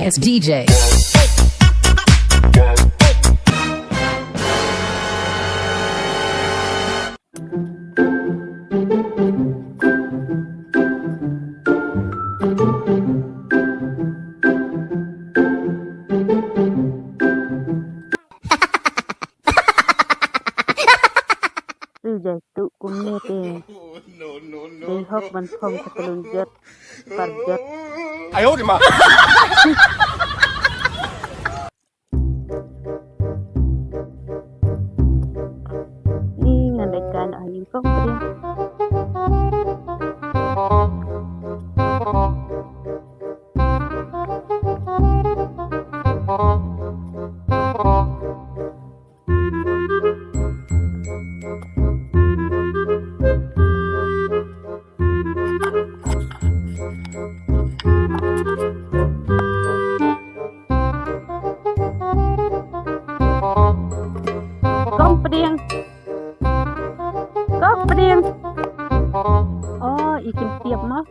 ass DJ. Rujai tu kumne te dei hok ban phong katalun jet parjet. 哎呦我的妈Ni ngandaikan ayu kong kering. Kong peding. Oh, ikan tiap mah.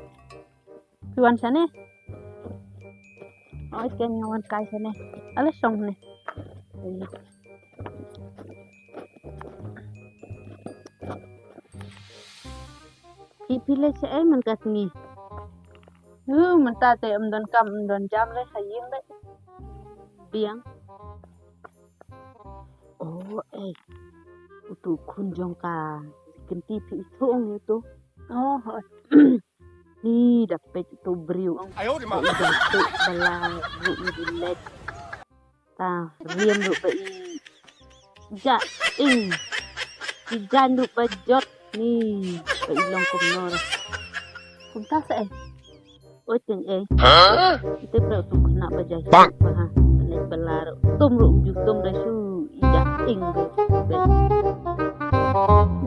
Tuan sana. Oh, ikan ngawan kai sana. Alas song ni. Ipilai saya man kat ni. Man ta te don kam don jam le saying le. Biang. Oh, tu kun jong ka kenti pi thong itu. Oh, ni dapat tu briu. 哎呦我的妈 Tu bala ru ni dilet. Ta riam ru ba i ja ing. Di jan ru ba jot ni ba i long kum nor. Kum ta sa oi ting Itu pra tu kena ba jai. Ha. Ni bala ru tum ru ju tum da su i ja ing be.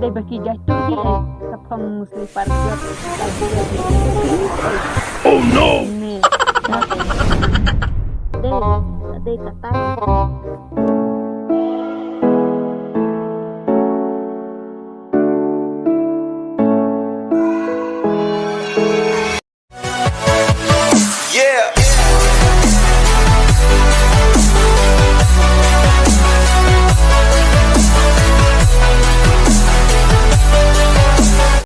Dai baki jatuh di kapang musli parjat. Oh no Ni. Dai kata